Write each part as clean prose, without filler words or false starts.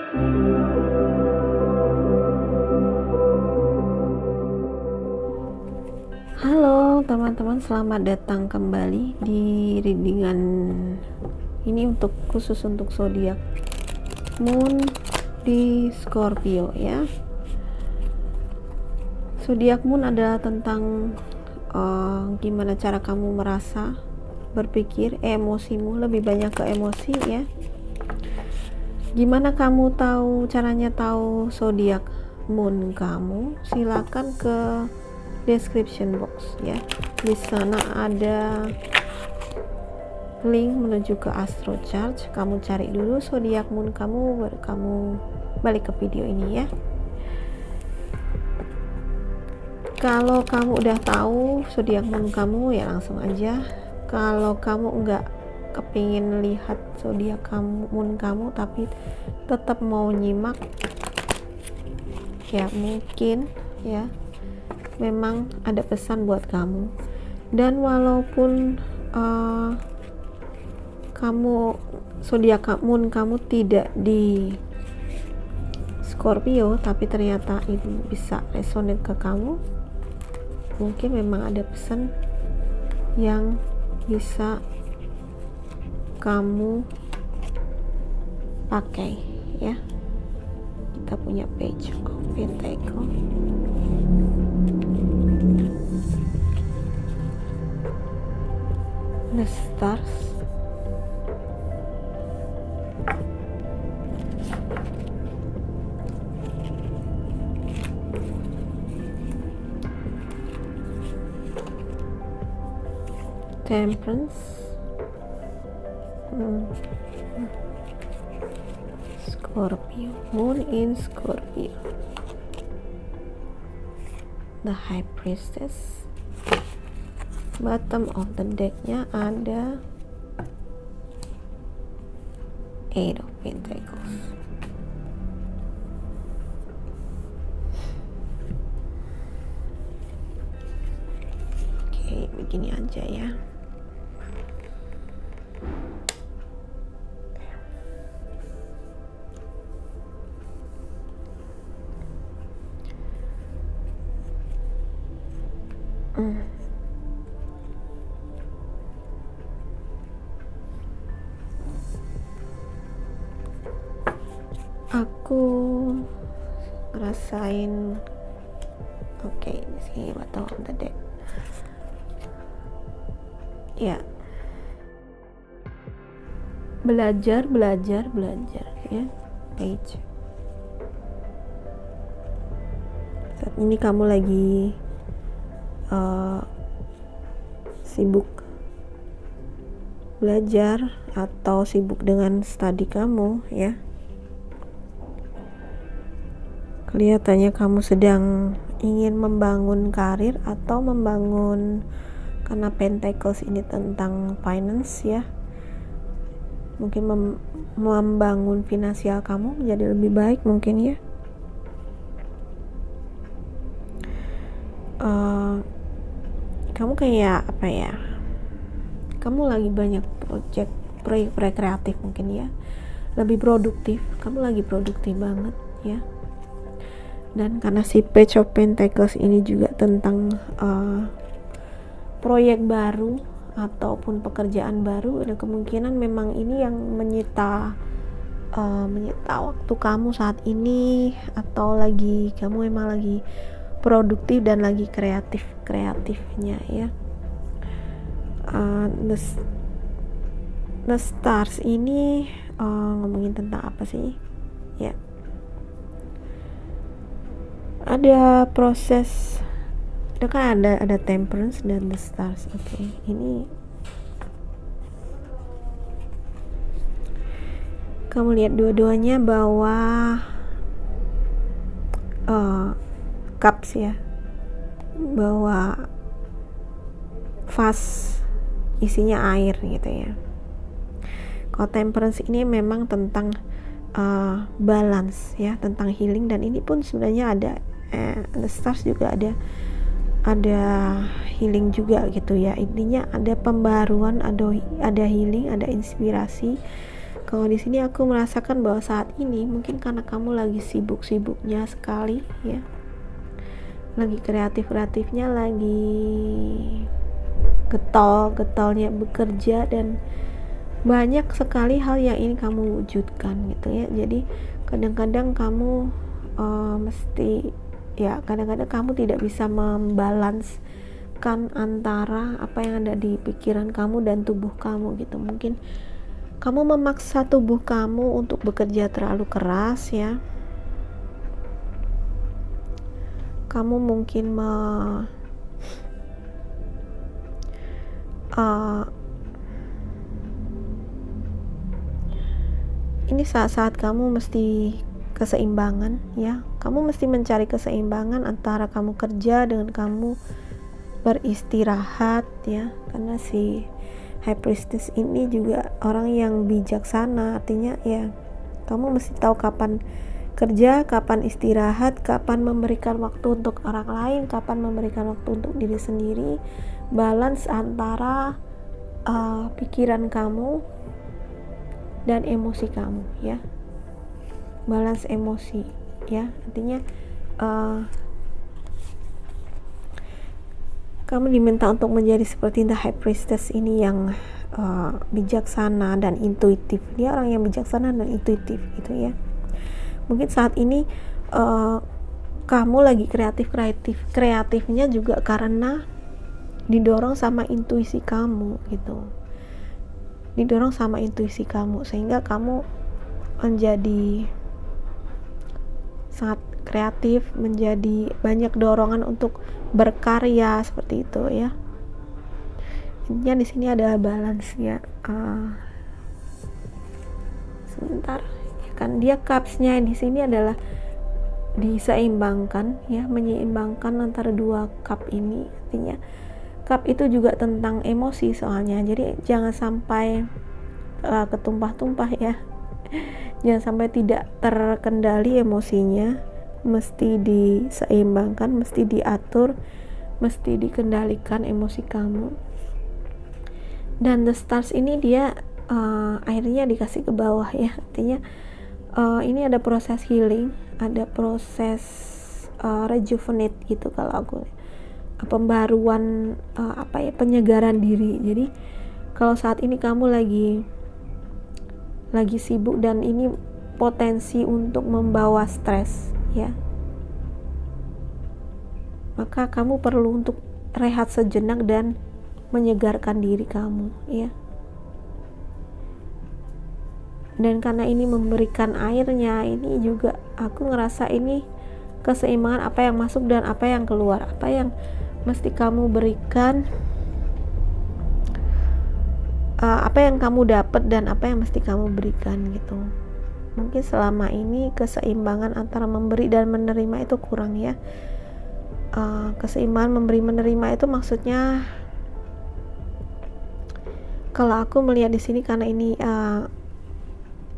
Halo teman-teman, selamat datang kembali di readingan ini khusus untuk zodiak Moon di Scorpio ya. Zodiak Moon adalah tentang gimana cara kamu merasa, berpikir, emosimu, lebih banyak ke emosi ya. Gimana kamu caranya tahu zodiak Moon kamu? Silakan ke description box ya. Di sana ada link menuju ke astro chart. Kamu cari dulu zodiak Moon kamu, baru kamu balik ke video ini ya. Kalau kamu udah tahu zodiak Moon kamu ya langsung aja. Kalau kamu enggak kepingin lihat zodiak Moon kamu tapi tetap mau nyimak ya, mungkin ya memang ada pesan buat kamu. Dan walaupun zodiak Moon kamu tidak di Scorpio, tapi ternyata ini bisa resonate ke kamu, mungkin memang ada pesan yang bisa kamu pakai ya. Kita punya Page of Pentacle, the Stars, Temperance, Scorpio, Moon in Scorpio, the High Priestess. Bottom of the decknya ada Eight of Pentacles. Oke, begini aja ya. Aku ngerasain di sini bottom of the deck ya, belajar ya. Page, saat ini kamu lagi sibuk belajar atau sibuk dengan studi kamu ya. Kelihatannya kamu sedang ingin membangun karir atau membangun, karena Pentacles ini tentang finance ya, mungkin membangun finansial kamu menjadi lebih baik mungkin ya. Kamu kayak apa ya, kamu lagi banyak proyek kreatif mungkin ya, lebih produktif, kamu lagi produktif banget ya. Dan karena si Page of Pentacles ini juga tentang proyek baru ataupun pekerjaan baru, ada kemungkinan memang ini yang menyita waktu kamu saat ini, atau kamu memang lagi produktif dan lagi kreatifnya ya. The Stars ini ngomongin tentang apa sih ya? Ada proses, ada Temperance dan the Stars. Oke, ini kamu lihat dua-duanya bawa cups ya, bawa vas isinya air gitu ya. Kalau Temperance ini memang tentang balance ya, tentang healing, dan ini pun sebenarnya ada the Stars juga ada healing juga gitu ya. Intinya ada pembaruan, ada healing, ada inspirasi, Kalau di sini aku merasakan bahwa saat ini mungkin karena kamu lagi sibuk-sibuknya sekali ya, lagi kreatif-kreatifnya, lagi getol-getolnya bekerja, dan banyak sekali hal yang ingin kamu wujudkan gitu ya. Jadi kadang-kadang kamu kadang-kadang kamu tidak bisa membalanskan antara apa yang ada di pikiran kamu dan tubuh kamu gitu. Mungkin kamu memaksa tubuh kamu untuk bekerja terlalu keras ya. Kamu mungkin ini saat-saat kamu mesti keseimbangan ya. Kamu mesti mencari keseimbangan antara kamu kerja dengan kamu beristirahat ya. Karena si High Priestess ini juga orang yang bijaksana, artinya ya kamu mesti tahu kapan kerja, kapan istirahat, kapan memberikan waktu untuk orang lain, kapan memberikan waktu untuk diri sendiri. Balance antara pikiran kamu dan emosi kamu ya. Balance emosi ya, artinya kamu diminta untuk menjadi seperti The High Priestess ini yang bijaksana dan intuitif. Dia orang yang bijaksana dan intuitif gitu ya. Mungkin saat ini kamu lagi kreatifnya juga karena didorong sama intuisi kamu gitu. Didorong sama intuisi kamu sehingga kamu menjadi sangat kreatif, menjadi banyak dorongan untuk berkarya seperti itu ya. Intinya di sini ada balance ya. Sebentar ya kan, dia cupsnya di sini adalah diseimbangkan ya, menyeimbangkan antara dua cup ini. Artinya cup itu juga tentang emosi soalnya, jadi jangan sampai ketumpah-tumpah ya. Jangan sampai tidak terkendali emosinya, mesti diseimbangkan, mesti diatur, mesti dikendalikan emosi kamu. Dan the stars ini dia akhirnya dikasih ke bawah ya, artinya ini ada proses healing, ada proses rejuvenate gitu kalau aku, pembaruan penyegaran diri. Jadi kalau saat ini kamu lagi sibuk dan ini potensi untuk membawa stres ya, maka kamu perlu untuk rehat sejenak dan menyegarkan diri kamu ya. Dan karena ini memberikan airnya, ini juga aku ngerasa ini keseimbangan apa yang masuk dan apa yang keluar, apa yang mesti kamu berikan, apa yang kamu dapat dan apa yang mesti kamu berikan gitu. Mungkin selama ini keseimbangan antara memberi dan menerima itu kurang ya. Keseimbangan memberi menerima itu maksudnya, kalau aku melihat di sini karena ini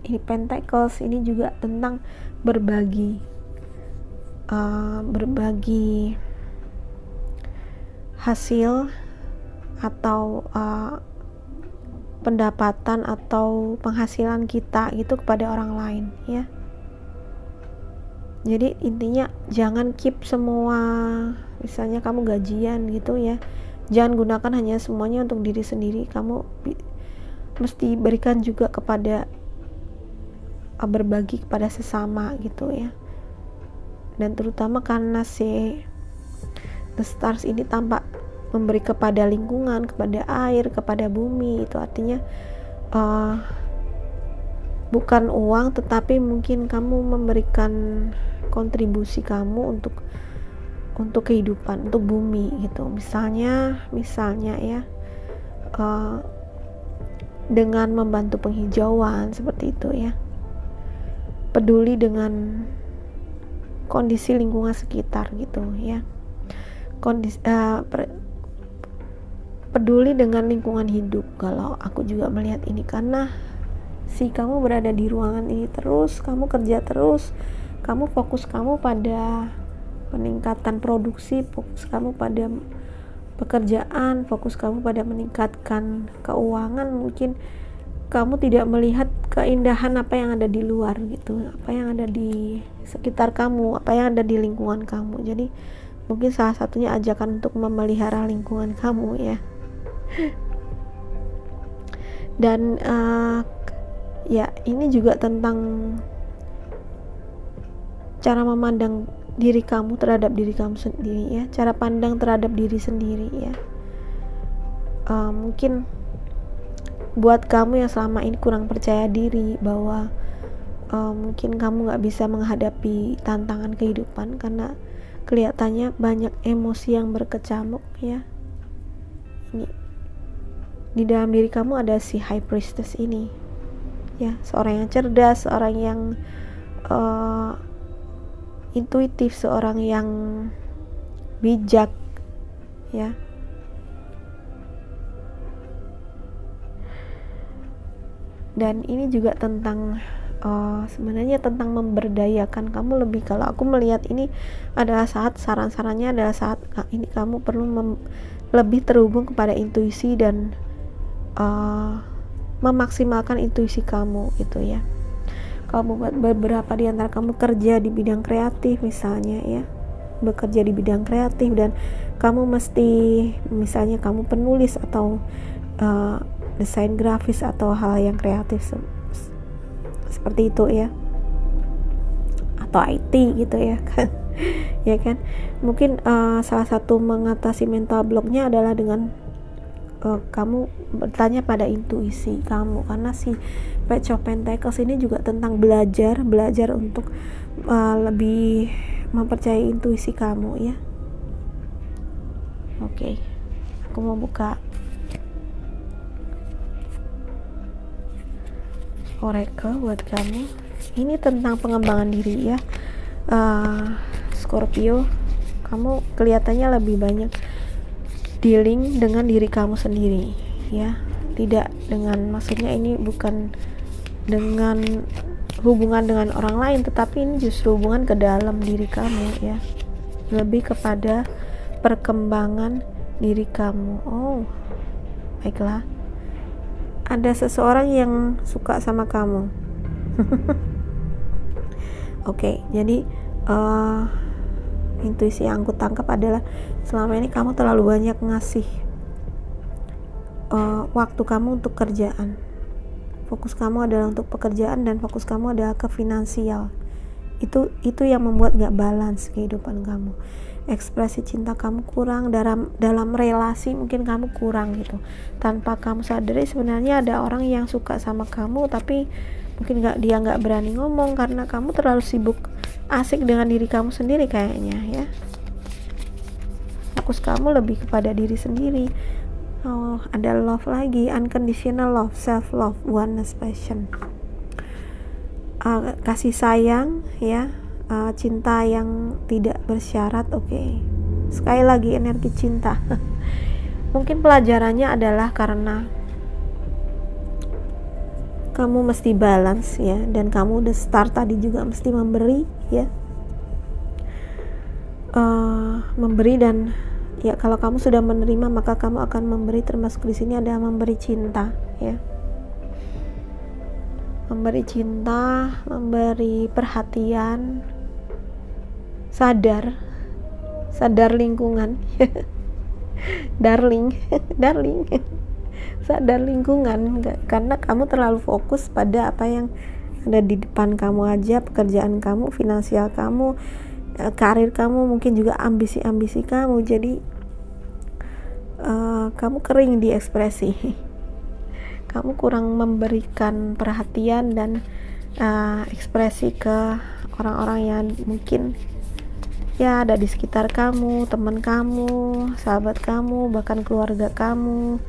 Pentacles, ini juga tentang berbagi hasil atau pendapatan atau penghasilan kita gitu kepada orang lain ya. Jadi intinya jangan keep semua, misalnya kamu gajian gitu ya, jangan gunakan hanya semuanya untuk diri sendiri. Kamu mesti berikan juga kepada, berbagi kepada sesama gitu ya. Dan terutama karena si the stars ini tampak memberi kepada lingkungan, kepada air, kepada bumi, itu artinya bukan uang, tetapi mungkin kamu memberikan kontribusi kamu untuk kehidupan, untuk bumi gitu. Misalnya ya, dengan membantu penghijauan seperti itu ya, peduli dengan kondisi lingkungan sekitar gitu ya, peduli dengan lingkungan hidup. Kalau aku juga melihat ini, karena kamu berada di ruangan ini terus, kamu kerja terus, kamu fokus kamu pada peningkatan produksi, fokus kamu pada pekerjaan, fokus kamu pada meningkatkan keuangan, mungkin kamu tidak melihat keindahan apa yang ada di luar gitu, apa yang ada di sekitar kamu, apa yang ada di lingkungan kamu. Jadi mungkin salah satunya ajakan untuk memelihara lingkungan kamu ya. Dan ya ini juga tentang cara memandang diri kamu terhadap diri kamu sendiri ya, cara pandang terhadap diri sendiri ya. Mungkin buat kamu yang selama ini kurang percaya diri bahwa mungkin kamu gak bisa menghadapi tantangan kehidupan karena kelihatannya banyak emosi yang berkecamuk ya. Ini di dalam diri kamu ada si High Priestess ini ya, seorang yang cerdas, seorang yang intuitif, seorang yang bijak ya. Dan ini juga tentang sebenarnya tentang memberdayakan kamu lebih. Kalau aku melihat ini adalah saat, saran-sarannya adalah saat ini kamu perlu lebih terhubung kepada intuisi dan memaksimalkan intuisi kamu gitu ya. Kalau buat beberapa di antara kamu kerja di bidang kreatif misalnya ya, bekerja di bidang kreatif dan kamu mesti, misalnya kamu penulis atau desain grafis atau hal yang kreatif seperti itu ya, atau IT gitu ya kan. Ya kan, mungkin salah satu mengatasi mental blocknya adalah dengan kamu bertanya pada intuisi kamu, karena si Page of Pentacles ini juga tentang belajar untuk lebih mempercayai intuisi kamu ya. Oke, aku mau buka Oracle buat kamu. Ini tentang pengembangan diri ya. Scorpio, kamu kelihatannya lebih banyak dealing dengan diri kamu sendiri ya, tidak dengan, maksudnya ini bukan dengan hubungan dengan orang lain, tetapi ini justru hubungan ke dalam diri kamu ya, lebih kepada perkembangan diri kamu. Oh baiklah, ada seseorang yang suka sama kamu. Oke, jadi intuisi yang aku tangkap adalah selama ini kamu terlalu banyak ngasih waktu kamu untuk kerjaan. Fokus kamu adalah untuk pekerjaan dan fokus kamu adalah ke finansial. Itu yang membuat gak balance kehidupan kamu. Ekspresi cinta kamu kurang, dalam relasi mungkin kamu kurang gitu. Tanpa kamu sadari sebenarnya ada orang yang suka sama kamu, tapi mungkin dia nggak berani ngomong karena kamu terlalu sibuk asik dengan diri kamu sendiri kayaknya ya. Fokus kamu lebih kepada diri sendiri. Oh, ada love lagi, unconditional love, self love, oneness, passion, kasih sayang ya, cinta yang tidak bersyarat. Oke. Sekali lagi energi cinta. Mungkin pelajarannya adalah karena kamu mesti balance ya, dan kamu udah start tadi juga mesti memberi ya, memberi. Dan ya kalau kamu sudah menerima maka kamu akan memberi, termasuk di sini ada memberi cinta ya, memberi cinta, memberi perhatian, sadar lingkungan. darling sadar lingkungan, karena kamu terlalu fokus pada apa yang ada di depan kamu aja, pekerjaan kamu, finansial kamu, karir kamu, mungkin juga ambisi kamu. Jadi kamu kering di ekspresi. Kamu kurang memberikan perhatian dan ekspresi ke orang-orang yang mungkin ya ada di sekitar kamu, teman kamu, sahabat kamu, bahkan keluarga kamu.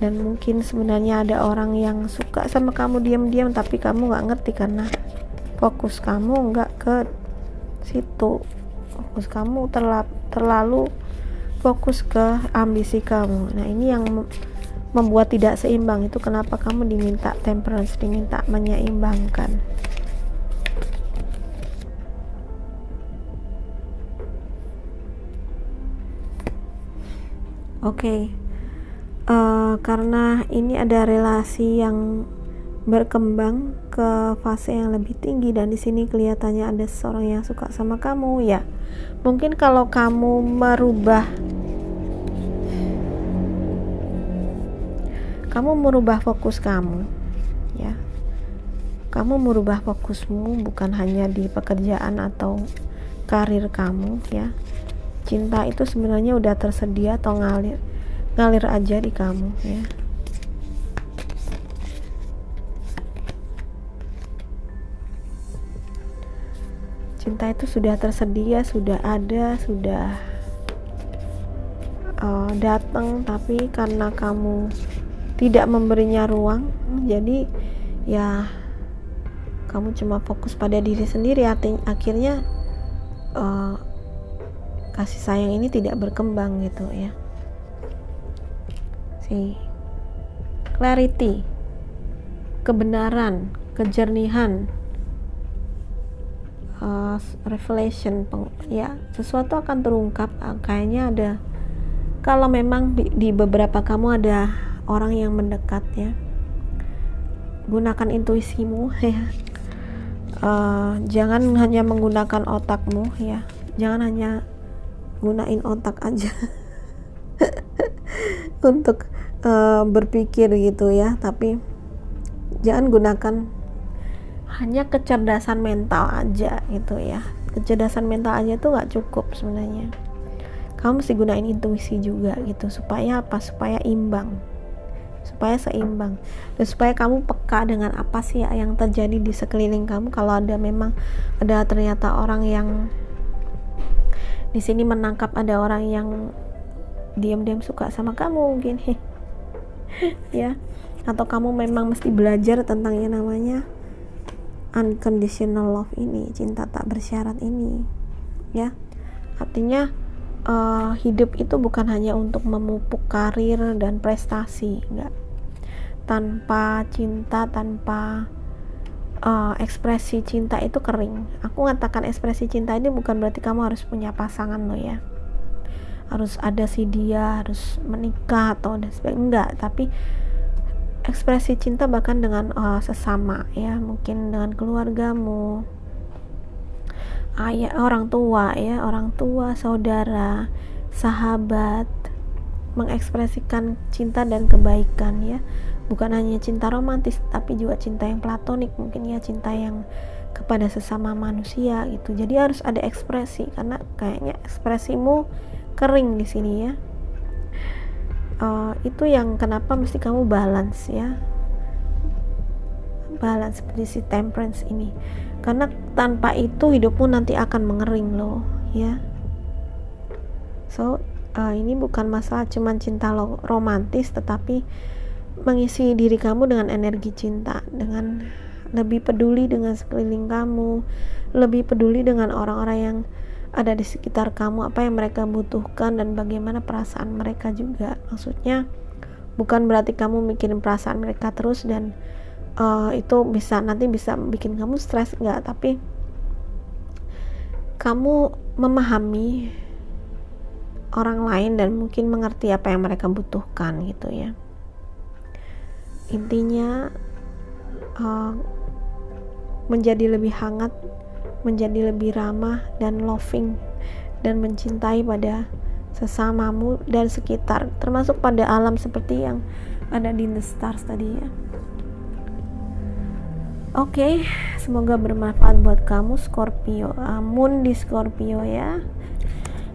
Dan mungkin sebenarnya ada orang yang suka sama kamu diam-diam, tapi kamu gak ngerti karena fokus kamu gak ke situ. Fokus kamu terlalu fokus ke ambisi kamu. Nah ini yang membuat tidak seimbang. Itu kenapa kamu diminta temperance, diminta menyeimbangkan. Oke. Karena ini ada relasi yang berkembang ke fase yang lebih tinggi, dan di sini kelihatannya ada seseorang yang suka sama kamu ya. Mungkin kalau kamu merubah fokus kamu ya, kamu merubah fokusmu bukan hanya di pekerjaan atau karir kamu ya. Cinta itu sebenarnya udah tersedia atau ngalir aja di kamu ya. Cinta itu sudah tersedia, sudah ada, sudah datang, tapi karena kamu tidak memberinya ruang, jadi ya kamu cuma fokus pada diri sendiri. Akhirnya kasih sayang ini tidak berkembang gitu ya. Clarity, kebenaran, kejernihan, revelation ya, sesuatu akan terungkap. Kayaknya ada, kalau memang di beberapa kamu ada orang yang mendekat ya, gunakan intuisimu ya. Jangan hanya menggunakan otakmu ya, jangan hanya gunain otak aja untuk berpikir gitu ya, tapi jangan gunakan hanya kecerdasan mental aja gitu ya. Kecerdasan mental aja tuh nggak cukup sebenarnya, kamu mesti gunain intuisi juga gitu. Supaya apa? Supaya seimbang, dan supaya kamu peka dengan apa sih yang terjadi di sekeliling kamu. Kalau memang ada ternyata orang yang di sini menangkap ada orang yang diam-diam suka sama kamu mungkin ya, atau kamu memang mesti belajar tentang yang namanya unconditional love ini, cinta tak bersyarat ini ya. Artinya hidup itu bukan hanya untuk memupuk karir dan prestasi, enggak. Tanpa cinta, tanpa ekspresi cinta itu kering. Aku mengatakan ekspresi cinta ini bukan berarti kamu harus punya pasangan loh ya, harus ada si dia, harus menikah atau dan sebagainya, enggak. Tapi ekspresi cinta bahkan dengan sesama ya, mungkin dengan keluargamu, ayah, orang tua, saudara, sahabat, mengekspresikan cinta dan kebaikan ya. Bukan hanya cinta romantis, tapi juga cinta yang platonik mungkin ya, cinta yang kepada sesama manusia gitu. Jadi harus ada ekspresi, karena kayaknya ekspresimu kering di sini ya. Itu yang kenapa mesti kamu balance ya, balance seperti si temperance ini, karena tanpa itu hidupmu nanti akan mengering loh ya. Ini bukan masalah cuman cinta romantis, tetapi mengisi diri kamu dengan energi cinta, dengan lebih peduli dengan sekeliling kamu, lebih peduli dengan orang-orang yang ada di sekitar kamu, apa yang mereka butuhkan dan bagaimana perasaan mereka juga. Maksudnya bukan berarti kamu mikirin perasaan mereka terus dan itu nanti bisa bikin kamu stres, enggak. Tapi kamu memahami orang lain dan mungkin mengerti apa yang mereka butuhkan gitu ya. Intinya menjadi lebih hangat, menjadi lebih ramah dan loving, dan mencintai pada sesamamu dan sekitar, termasuk pada alam seperti yang ada di The Stars tadi ya. Oke, semoga bermanfaat buat kamu Scorpio, Moon di Scorpio ya.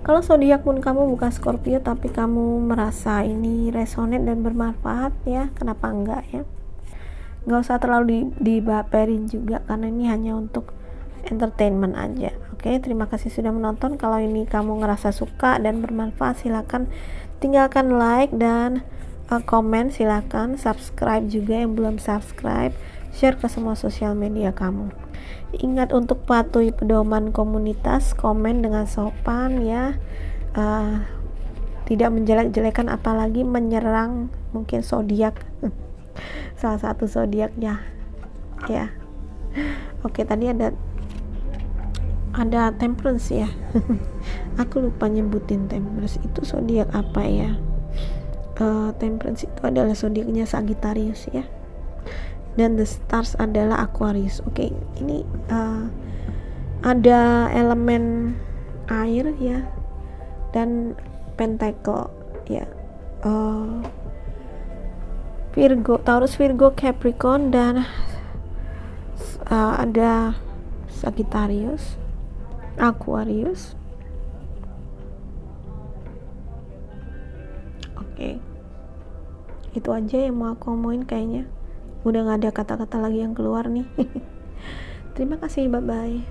Kalau zodiak Moon kamu bukan Scorpio tapi kamu merasa ini resonate dan bermanfaat ya, kenapa enggak ya. Nggak usah terlalu dibaperin juga, karena ini hanya untuk entertainment aja. Oke, terima kasih sudah menonton. Kalau ini kamu ngerasa suka dan bermanfaat, silakan tinggalkan like dan komen. Silakan subscribe juga yang belum subscribe, share ke semua sosial media kamu. Ingat untuk patuhi pedoman komunitas, komen dengan sopan ya, tidak menjelek-jelekan apalagi menyerang mungkin zodiak salah satu zodiaknya ya. Oke, tadi ada Temperance ya aku lupa nyebutin Temperance itu zodiak apa ya. Temperance itu adalah zodiaknya Sagittarius ya. dan the stars adalah Aquarius. Oke, ini ada elemen air ya, dan pentacle ya, Virgo, Taurus, Virgo, Capricorn, dan ada Sagittarius, Aquarius. Oke, itu aja yang mau aku omongin kayaknya. Udah gak ada kata-kata lagi yang keluar nih. Terima kasih, bye bye.